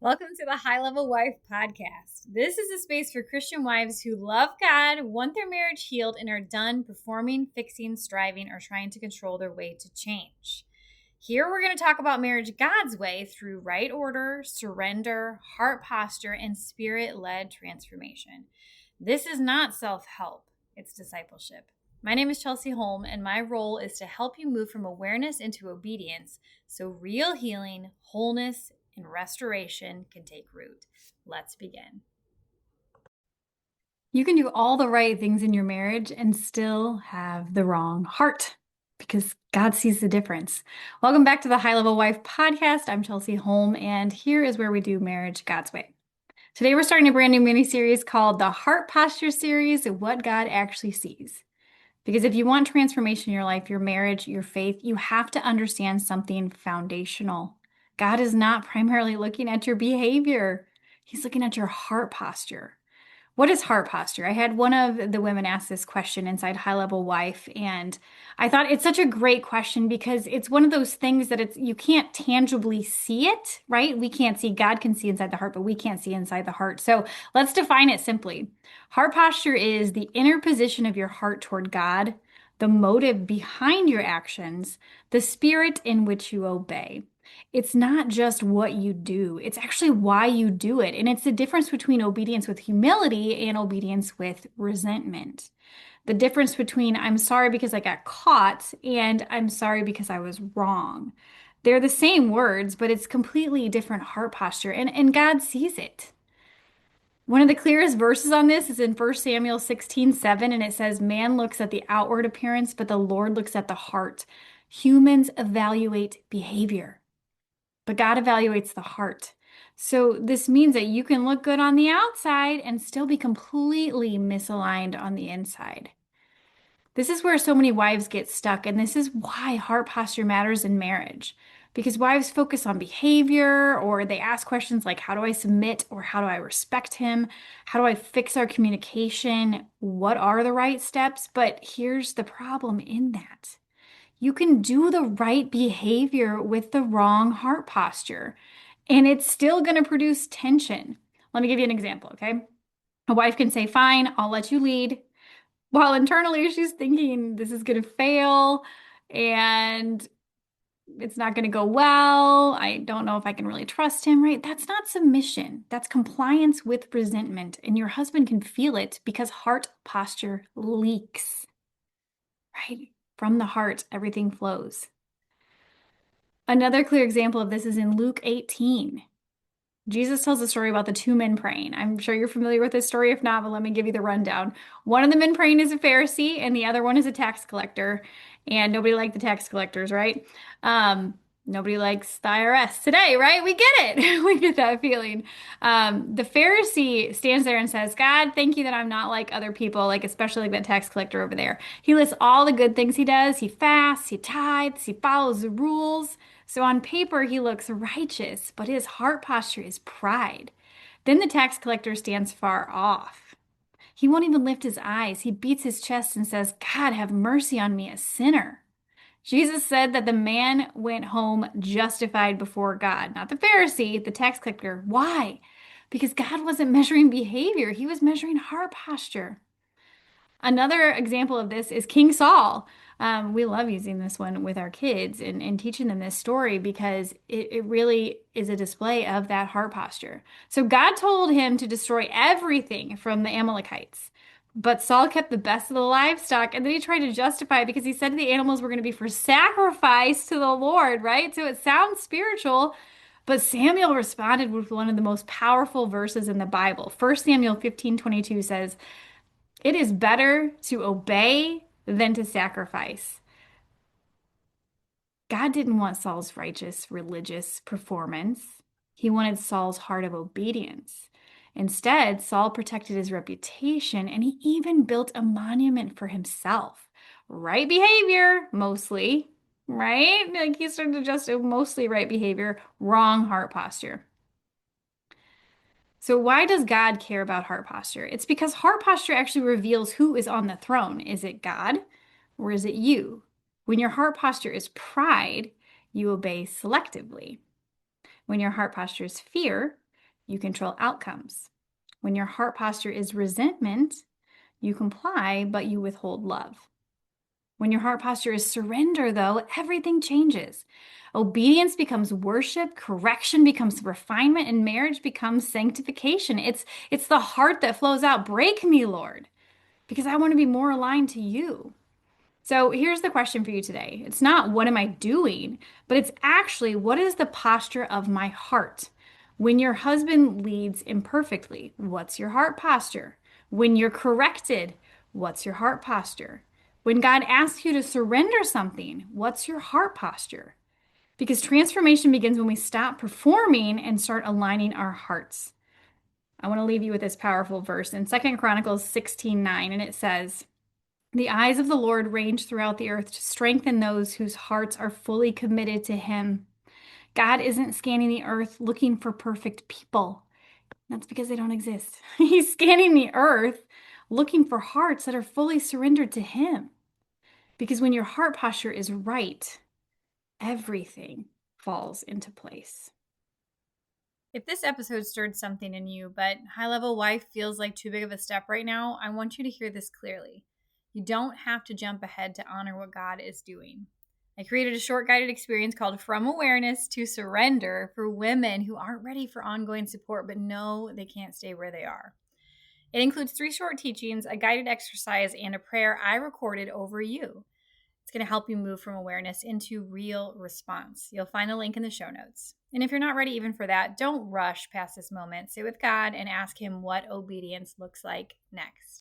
Welcome to the High Level Wife Podcast. This is a space for Christian wives who love God, want their marriage healed, and are done performing, fixing, striving, or trying to control their way to change. Here we're going to talk about marriage God's way through right order, surrender, heart posture, and spirit-led transformation. This is not self-help, it's discipleship. My name is Chelsey Holm, and my role is to help you move from awareness into obedience so real healing, wholeness, and restoration can take root. Let's begin. You can do all the right things in your marriage and still have the wrong heart because God sees the difference. Welcome back to the High Level Wife Podcast. I'm Chelsey Holm, and here is where we do marriage God's way. Today, we're starting a brand new mini-series called the Heart Posture Series, What God Actually Sees. Because if you want transformation in your life, your marriage, your faith, you have to understand something foundational. God is not primarily looking at your behavior. He's looking at your heart posture. What is heart posture? I had one of the women ask this question inside High Level Wife, and I thought it's such a great question because it's one of those things that you can't tangibly see it, right? We can't see, God can see inside the heart, but we can't see inside the heart. So let's define it simply. Heart posture is the inner position of your heart toward God, the motive behind your actions, the spirit in which you obey. It's not just what you do, it's actually why you do it. And it's the difference between obedience with humility and obedience with resentment. The difference between I'm sorry because I got caught and I'm sorry because I was wrong. They're the same words, but it's completely different heart posture, and God sees it. One of the clearest verses on this is in 1 Samuel 16:7, and it says, Man looks at the outward appearance, but the Lord looks at the heart. Humans evaluate behavior, but God evaluates the heart. So this means that you can look good on the outside and still be completely misaligned on the inside. This is where so many wives get stuck, and this is why heart posture matters in marriage. Because wives focus on behavior, or they ask questions like, how do I submit, or how do I respect him? How do I fix our communication? What are the right steps? But here's the problem in that. You can do the right behavior with the wrong heart posture, and it's still going to produce tension. Let me give you an example, okay? A wife can say, fine, I'll let you lead, while internally she's thinking this is going to fail and it's not going to go well. I don't know if I can really trust him, right? That's not submission. That's compliance with resentment. And your husband can feel it because heart posture leaks, right? From the heart, everything flows. Another clear example of this is in Luke 18. Jesus tells a story about the two men praying. I'm sure you're familiar with this story. If not, but let me give you the rundown. One of the men praying is a Pharisee, and the other one is a tax collector. And nobody liked the tax collectors, right? Nobody likes the IRS today, right? We get it. We get that feeling. The Pharisee stands there and says, God, thank you that I'm not like other people, like especially like that tax collector over there. He lists all the good things he does. He fasts, he tithes, he follows the rules. So on paper, he looks righteous, but his heart posture is pride. Then the tax collector stands far off. He won't even lift his eyes. He beats his chest and says, God, have mercy on me, a sinner. Jesus said that the man went home justified before God, not the Pharisee, the tax collector. Why? Because God wasn't measuring behavior. He was measuring heart posture. Another example of this is King Saul. We love using this one with our kids and teaching them this story because it really is a display of that heart posture. So God told him to destroy everything from the Amalekites. But Saul kept the best of the livestock, and then he tried to justify it because he said the animals were going to be for sacrifice to the Lord, right? So it sounds spiritual, but Samuel responded with one of the most powerful verses in the Bible. 1 Samuel 15:22 says, it is better to obey than to sacrifice. God didn't want Saul's righteous religious performance. He wanted Saul's heart of obedience. Instead, Saul protected his reputation and he even built a monument for himself. Right behavior, mostly, right? Like he started to just mostly right behavior, wrong heart posture. So why does God care about heart posture? It's because heart posture actually reveals who is on the throne. Is it God or is it you? When your heart posture is pride, you obey selectively. When your heart posture is fear, you control outcomes. When your heart posture is resentment, you comply, but you withhold love. When your heart posture is surrender, though, everything changes. Obedience becomes worship, correction becomes refinement, and marriage becomes sanctification. It's the heart that flows out. Break me, Lord, because I want to be more aligned to you. So here's the question for you today. It's not what am I doing, but it's actually what is the posture of my heart? When your husband leads imperfectly, what's your heart posture? When you're corrected, what's your heart posture? When God asks you to surrender something, what's your heart posture? Because transformation begins when we stop performing and start aligning our hearts. I want to leave you with this powerful verse in 2 Chronicles 16:9, and it says, the eyes of the Lord range throughout the earth to strengthen those whose hearts are fully committed to Him. God isn't scanning the earth looking for perfect people. That's because they don't exist. He's scanning the earth looking for hearts that are fully surrendered to Him. Because when your heart posture is right, everything falls into place. If this episode stirred something in you, but High Level Wife feels like too big of a step right now, I want you to hear this clearly. You don't have to jump ahead to honor what God is doing. I created a short guided experience called From Awareness to Surrender for women who aren't ready for ongoing support but know they can't stay where they are. It includes 3 short teachings, a guided exercise, and a prayer I recorded over you. It's going to help you move from awareness into real response. You'll find the link in the show notes. And if you're not ready even for that, don't rush past this moment. Sit with God and ask Him what obedience looks like next.